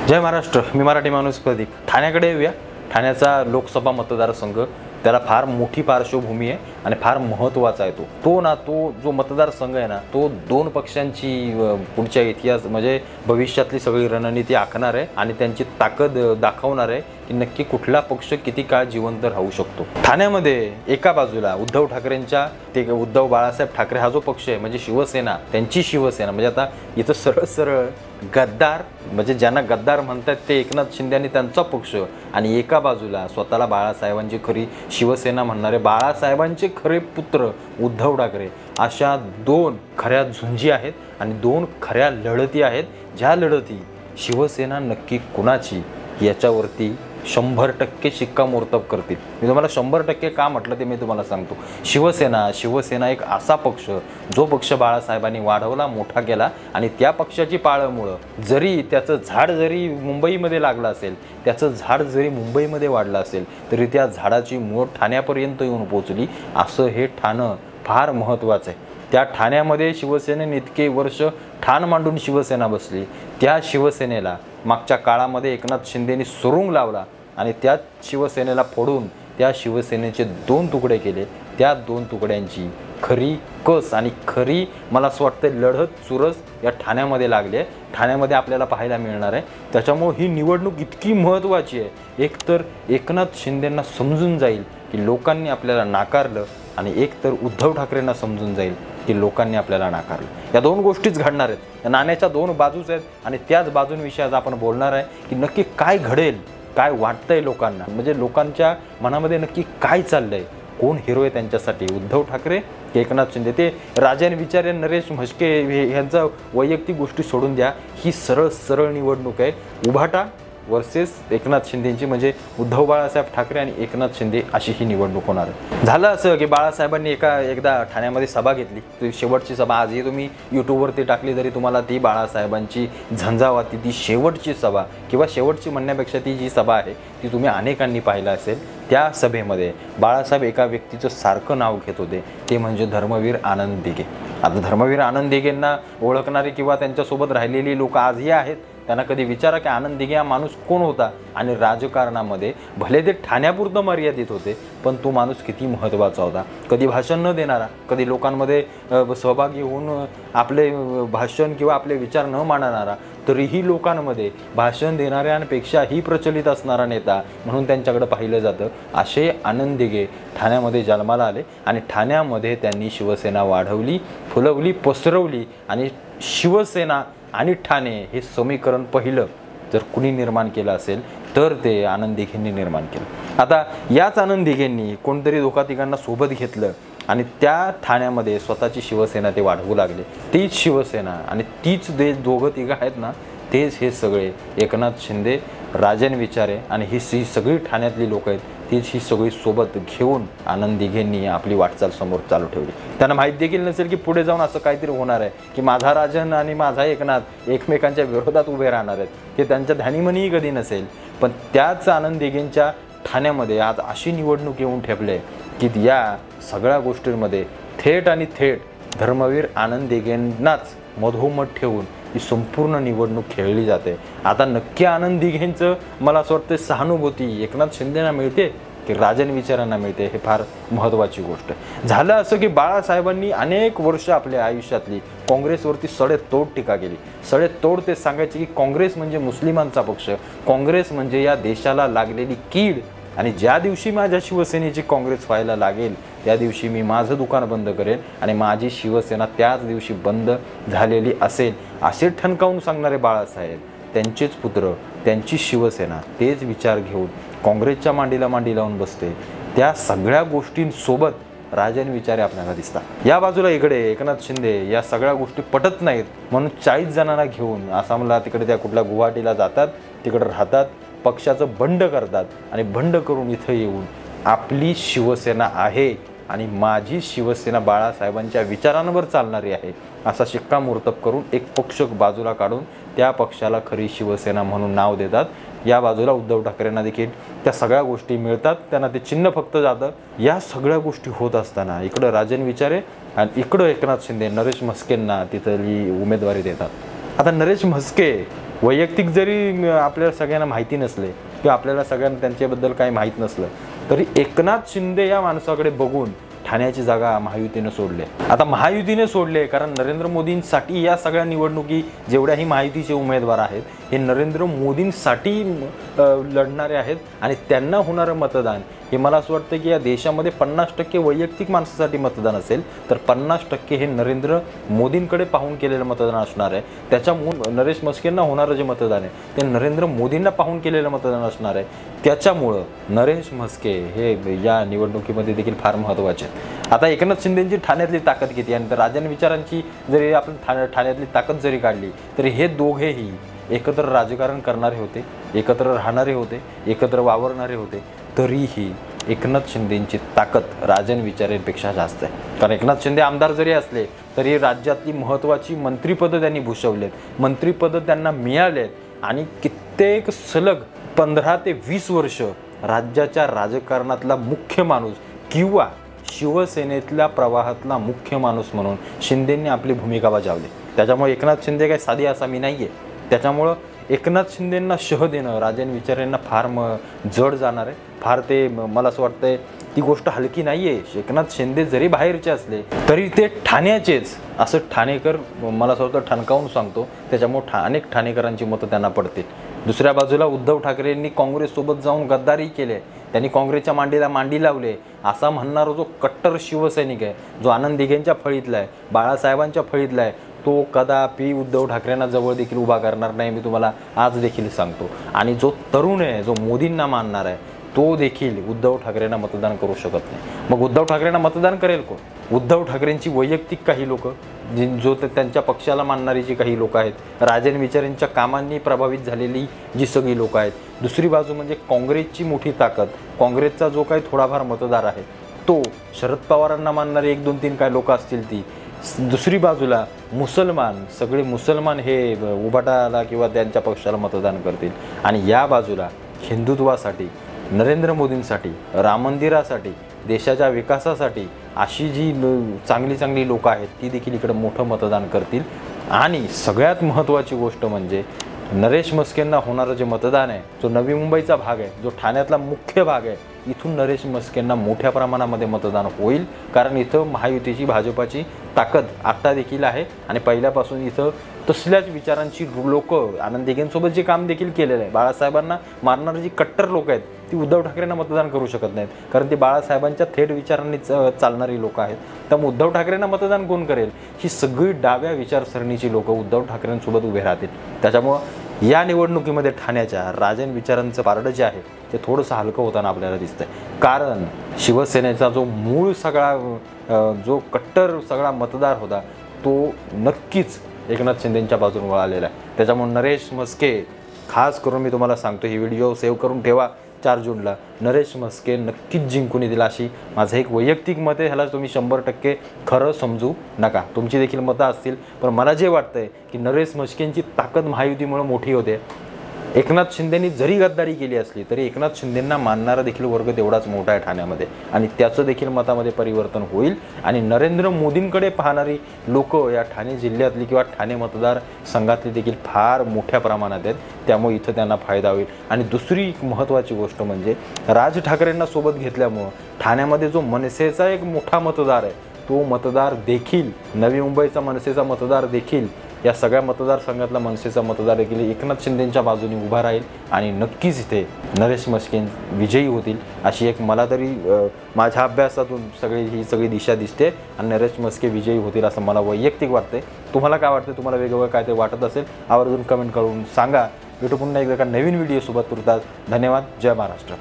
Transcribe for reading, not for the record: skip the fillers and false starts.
जय महाराष्ट्र. मी मराठी माणूस प्रदीप. ठाण्याकडे येऊया. ठाण्याचा लोकसभा मतदारसंघ, त्याला फार मोठी पार्श्वभूमी आहे आणि फार महत्त्वाचा आहे. तो जो मतदारसंघ आहे ना, तो दोन पक्षांची पुढच्या इतिहास म्हणजे भविष्यातली सगळी रणनीती आखणार आहे आणि त्यांची ताकद दाखवणार आहे की नक्की कुठला पक्ष किती काळ जिवंत राहू शकतो. ठाण्यामध्ये एका बाजूला उद्धव ठाकरेंच्या ते उद्धव बाळासाहेब ठाकरे हा जो पक्ष आहे म्हणजे शिवसेना, त्यांची शिवसेना म्हणजे आता इथं सरळ सरळ गद्दार म्हणजे ज्यांना गद्दार म्हणतात ते एकनाथ शिंदे आणि त्यांचा पक्ष, आणि एका बाजूला स्वतःला बाळासाहेबांची खरी शिवसेना म्हणणारे बाळासाहेबांचे खरे पुत्र उद्धव ठाकरे, अशा दोन खऱ्या झुंजी आहेत आणि दोन खऱ्या लढती आहेत. ज्या लढती शिवसेना नक्की कुणाची याच्यावरती 100% शिक्कामोर्तब करतील. मी तुम्हाला 100% का म्हटलं ते मी तुम्हाला सांगतो. शिवसेना एक असा पक्ष जो पक्ष बाळासाहेबांनी वाढवला, मोठा केला आणि त्या पक्षाची पाळंमुळं जरी त्याचं झाड जरी मुंबईमध्ये लागलं असेल, त्याचं झाड जरी मुंबईमध्ये वाढलं असेल तरी त्या झाडाची मूळ ठाण्यापर्यंत येऊन पोचली. असं हे ठाणं फार महत्त्वाचं आहे. त्या ठाण्यामध्ये शिवसेनेने इतके वर्ष ठाण मांडून शिवसेना बसली. त्या शिवसेनेला मागच्या काळामध्ये एकनाथ शिंदेंनी सुरुंग लावला आणि त्या शिवसेनेला फोडून त्या शिवसेनेचे दोन तुकडे केले. त्या दोन तुकड्यांची खरी कस आणि खरी मला असं वाटतं लढत चुरस या ठाण्यामध्ये लागली. ठाण्यामध्ये आपल्याला पाहायला मिळणार आहे. त्याच्यामुळे ही निवडणूक इतकी महत्त्वाची आहे. एकतर एकनाथ शिंदेंना समजून जाईल की लोकांनी आपल्याला नाकारलं आणि एकतर उद्धव ठाकरेंना समजून जाईल की लोकांनी आपल्याला नाकारलं. या दोन गोष्टीच घडणार आहेत. या नाण्याच्या दोन बाजूच आहेत आणि त्याच बाजूंविषयी आज आपण बोलणार आहे की नक्की काय घडेल, काय वाटतंय लोकांना, म्हणजे लोकांच्या मनामध्ये नक्की काय चाललंय, कोण हिरो आहे त्यांच्यासाठी, उद्धव ठाकरे की एकनाथ शिंदे. ते राजन विचारे, नरेश म्हस्के यांचा वैयक्तिक गोष्टी सोडून द्या. ही सरळ निवडणूक आहे. उभाटा वर्सेस एकनाथ शिंदेची, म्हणजे उद्धव बाळासाहेब ठाकरे आणि एकनाथ शिंदे अशी ही निवडणूक होणार आहे. झालं असं की बाळासाहेबांनी एकदा ठाण्यामध्ये सभा घेतली. ती शेवटची सभा आजही तुम्ही यूट्यूबवरती टाकली तरी तुम्हाला ती बाळासाहेबांची झंझावाती ती शेवटची सभा किंवा शेवटची म्हणण्यापेक्षा ती जी सभा आहे ती तुम्ही अनेकांनी पाहिलं असेल. त्या सभेमध्ये बाळासाहेब एका व्यक्तीचं सारखं नाव घेत होते, ते म्हणजे धर्मवीर आनंद दिघे. आता धर्मवीर आनंद दिघेंना ओळखणारे किंवा त्यांच्यासोबत राहिलेली लोक आजही आहेत. त्यांना कधी विचारा की आनंद दिघे हा माणूस कोण होता आणि राजकारणामध्ये भले ते ठाण्यापुरतं मर्यादित होते पण तो माणूस किती महत्त्वाचा होता. कधी भाषण न देणारा, कधी लोकांमध्ये सहभागी होऊन आपले भाषण किंवा आपले विचार न मांडणारा, तरीही लोकांमध्ये भाषण देणाऱ्यांपेक्षाही प्रचलित असणारा नेता म्हणून त्यांच्याकडे पाहिलं जातं. असे आनंद दिघे ठाण्यामध्ये जन्माला आले आणि ठाण्यामध्ये त्यांनी शिवसेना वाढवली, फुलवली, पसरवली आणि शिवसेना आणि ठाणे हे समीकरण पहिलं जर कुणी निर्माण केलं असेल तर ते आनंद दिघेंनी निर्माण केलं. आता याच आनंद दिघेंनी कोणतरी दोघा-तिघांना सोबत घेतलं आणि त्या ठाण्यामध्ये स्वतःची शिवसेना ते वाढवू लागले. तीच शिवसेना आणि तीच दोघं-तिघं आहेत ना, तेच हे सगळे एकनाथ शिंदे, राजन विचारे आणि ही सगळी ठाण्यातली लोक आहेत, तीच ही सगळी सोबत घेऊन आनंद दिघेंनी आपली वाटचाल समोर चालू ठेवली. त्यांना माहीत देखील नसेल की पुढे जाऊन असं काहीतरी होणार आहे की माझा राजन आणि माझा एकनाथ एकमेकांच्या विरोधात उभे राहणार आहेत, हे त्यांच्या ध्यानीमनीही कधी नसेल. पण त्याच आनंद दिघेंच्या ठाण्यामध्ये आज अशी निवडणूक येऊन ठेपले की या सगळ्या गोष्टींमध्ये थेट धर्मवीर आनंद दिघेंनाच मधोमध ठेवून ही संपूर्ण निवडणूक खेळली जाते. आता नक्की आनंद दिघेंचं मला असं वाटतं सहानुभूती एकनाथ शिंदेंना मिळते की राजन विचारांना मिळते, हे फार महत्त्वाची गोष्ट आहे. झालं असं की बाळासाहेबांनी अनेक वर्ष आपल्या आयुष्यातली काँग्रेसवरती सडेतोड टीका केली. सडेतोड ते सांगायचे की काँग्रेस म्हणजे मुस्लिमांचा पक्ष, काँग्रेस म्हणजे या देशाला लागलेली कीड आणि ज्या दिवशी माझ्या शिवसेनेची काँग्रेस व्हायला लागेल त्या दिवशी मी माझं दुकान बंद करेन आणि माझी शिवसेना त्याच दिवशी बंद झालेली असेल, असे ठणकावून सांगणारे बाळासाहेब, त्यांचेच पुत्र, त्यांची शिवसेना तेच विचार घेऊन काँग्रेसच्या मांडीला मांडी लावून बसते. त्या सगळ्या गोष्टींसोबत राजन विचारे आपल्याला दिसतात. या बाजूला इकडे एकनाथ शिंदे या सगळ्या गोष्टी पटत नाहीत म्हणून 40 जणांना घेऊन आसामला तिकडे त्या कुठल्या गुवाहाटीला जातात, तिकडे राहतात, पक्षाचं बंड करतात आणि बंड करून इथं येऊन आपली शिवसेना आहे आणि माझी शिवसेना बाळासाहेबांच्या विचारांवर चालणारी आहे असा शिक्कामोर्तब करून एक पक्ष बाजूला काढून त्या पक्षाला खरी शिवसेना म्हणून नाव देतात. या बाजूला उद्धव ठाकरेंना देखील त्या सगळ्या गोष्टी मिळतात, त्यांना ते चिन्ह फक्त जातं. या सगळ्या गोष्टी होत असताना इकडं राजन विचारे आणि इकडं एकनाथ शिंदे नरेश म्हस्केंना तिथली उमेदवारी देतात. आता नरेश म्हस्के वैयक्तिक जरी आपल्याला सगळ्यांना माहिती नसले किंवा आपल्याला सगळ्यांना त्यांच्याबद्दल काही माहीत नसलं तरी एकनाथ शिंदे या माणसाकडे बघून ठाण्याची जागा महायुतीने सोडले. आता महायुतीने सोडले कारण नरेंद्र मोदींसाठी या सगळ्या निवडणुकी जेवढ्याही महायुतीचे उमेदवार आहेत हे नरेंद्र मोदींसाठी लढणारे आहेत आणि त्यांना होणारं मतदान हे मला असं वाटतं की या देशामध्ये 50% वैयक्तिक माणसासाठी मतदान असेल तर 50% हे नरेंद्र मोदींकडे पाहून केलेलं मतदान असणार आहे. त्याच्यामुळे नरेश म्हस्केंना होणारं जे मतदान आहे ते नरेंद्र मोदींना पाहून केलेलं मतदान असणार आहे. त्याच्यामुळं नरेश म्हस्के हे या निवडणुकीमध्ये देखील फार महत्त्वाचे आहेत. आता एकनाथ शिंदेंची ठाण्यातली ताकद किती आणि राजन विचारांची जरी आपण ठाण्यातली ताकद जरी काढली तरी हे दोघेही एकत्र राजकारण करणारे होते, एकत्र राहणारे होते, एकत्र वावरणारे होते. तरीही एकनाथ शिंदेंची ताकद राजन विचारेंपेक्षा जास्त आहे. कारण एकनाथ शिंदे आमदार जरी असले तरी राज्यातली महत्त्वाची मंत्रिपदं त्यांनी भूषवलेत, मंत्रिपदं त्यांना मिळालेत आणि कित्येक सलग 15 ते 20 वर्ष राज्याच्या राजकारणातला मुख्य माणूस किंवा शिवसेनेतल्या प्रवाहातला मुख्य माणूस म्हणून शिंदेंनी आपली भूमिका बजावली. त्याच्यामुळे एकनाथ शिंदे काही साधी आसामी नाही आहे. त्याच्यामुळं एकनाथ शिंदेंना शह देणं राजन विचारेंना फार जड जाणार आहे. फार ते मला असं वाटतंय ती गोष्ट हलकी नाही आहे. एकनाथ शिंदे जरी बाहेरचे असले तरी ते ठाण्याचेच असं ठाणेकर मला असं वाटतं ठणकावून सांगतो. त्याच्यामुळे अनेक ठाणेकरांची मतं त्यांना पडतील. दुसऱ्या बाजूला उद्धव ठाकरेंनी काँग्रेससोबत जाऊन गद्दारी केले, त्यांनी काँग्रेसच्या मांडीला मांडी लावले असा म्हणणारा जो कट्टर शिवसैनिक आहे, जो आनंद दिघेंच्या फळीतला आहे, बाळासाहेबांच्या फळीतला आहे, तो कदापि उद्धव ठाकरेंना जवळ देखील उभा करणार नाही. मी तुम्हाला आज देखील सांगतो. आणि जो तरुण आहे, जो मोदींना मानणार आहे, तो देखील उद्धव ठाकरेंना मतदान करू शकत नाही. मग उद्धव ठाकरेंना मतदान करेल कोण? उद्धव ठाकरेंची वैयक्तिक काही लोक, जो त्यांच्या पक्षाला मानणारी जी काही लोक आहेत, राजन विचारेंच्या कामांनी प्रभावित झालेली जी सगळी लोक आहेत. दुसरी बाजू म्हणजे काँग्रेसची मोठी ताकद, काँग्रेसचा जो काही थोडाफार मतदार आहे तो, शरद पवारांना मानणारे 1, 2, 3 काय लोक असतील ती. दुसरी बाजूला मुसलमान, सगळे मुसलमान हे उभाटाला किंवा त्यांच्या पक्षाला मतदान करतील. आणि या बाजूला हिंदुत्वासाठी, नरेंद्र मोदींसाठी, राम मंदिरासाठी, देशाच्या विकासासाठी अशी जी चांगली चांगली लोकं आहेत ती देखील इकडे मोठं मतदान करतील. आणि सगळ्यात महत्त्वाची गोष्ट म्हणजे नरेश म्हस्केंना होणारं जे मतदान आहे, जो नवी मुंबईचा भाग आहे, जो ठाण्यातला मुख्य भाग आहे, इथून नरेश म्हस्केंना मोठ्या प्रमाणामध्ये मतदान होईल. कारण इथं महायुतीची, भाजपाची ताकद आत्ता देखील आहे आणि पहिल्यापासून इथं तसल्याच विचारांची लोक, आनंद दिघेंसोबत जे काम देखील केलेलं आहे, बाळासाहेबांना मारणारी जी कट्टर लोक आहेत ती उद्धव ठाकरेंना मतदान करू शकत नाहीत. कारण ती बाळासाहेबांच्या थेट विचारांनी चालणारी लोक आहेत. त्यामुळे उद्धव ठाकरेंना मतदान कोण करेल? ही सगळी डाव्या विचारसरणीची लोक उद्धव ठाकरेंसोबत उभे राहतील. त्याच्यामुळं या निवडणुकीमध्ये ठाण्याच्या राजन विचारांचं पारडं जे आहे ते थोडंसं हलकं होताना आपल्याला दिसतंय. कारण शिवसेनेचा जो मूळ सगळा, जो कट्टर सगळा मतदार होता तो नक्कीच एकनाथ शिंदेंच्या बाजूने वळालेला आहे. त्याच्यामुळे नरेश म्हस्के, खास करून मी तुम्हाला सांगतो, ही व्हिडिओ सेव्ह करून ठेवा. 4 जूनला नरेश म्हस्के नक्कीच जिंकून येतील अशी माझं एक वैयक्तिक मत आहे. ह्याला तुम्ही 100% खरं समजू नका, तुमची देखील मतं असतील. पण मला जे वाटतंय की नरेश म्हस्केंची ताकद महायुतीमुळे मोठी होते. एकनाथ शिंदेंनी जरी गद्दारी केली असली तरी एकनाथ शिंदेंना मानणारा देखील वर्ग तेवढाच मोठा आहे ठाण्यामध्ये आणि त्याचं देखील मतामध्ये परिवर्तन होईल. आणि नरेंद्र मोदींकडे पाहणारी लोक या ठाणे जिल्ह्यातली किंवा ठाणे मतदार संघातली देखील फार मोठ्या प्रमाणात आहेत. त्यामुळे इथं त्यांना फायदा होईल. आणि दुसरी एक महत्त्वाची गोष्ट म्हणजे राज ठाकरेंना सोबत घेतल्यामुळं ठाण्यामध्ये जो मनसेचा एक मोठा मतदार आहे तो मतदार देखील, नवी मुंबईचा मनसेचा मतदार देखील, या सगळ्या मतदारसंघातला मनसेचा मतदार देखील एकनाथ शिंदेंच्या बाजूने उभा राहील आणि नक्कीच इथे नरेश म्हस्के विजयी होतील अशी एक मला तरी माझ्या अभ्यासातून ही सगळी दिशा दिसते. आणि नरेश म्हस्के विजयी होतील असं मला वैयक्तिक वाटते. तुम्हाला काय वाटतं? तुम्हाला वेगवेगळं काय ते वाटत असेल आवर्जून कमेंट करून सांगा. भेटू पुन्हा एकदा एका नवीन व्हिडिओसोबत. तुर्तास धन्यवाद. जय महाराष्ट्र.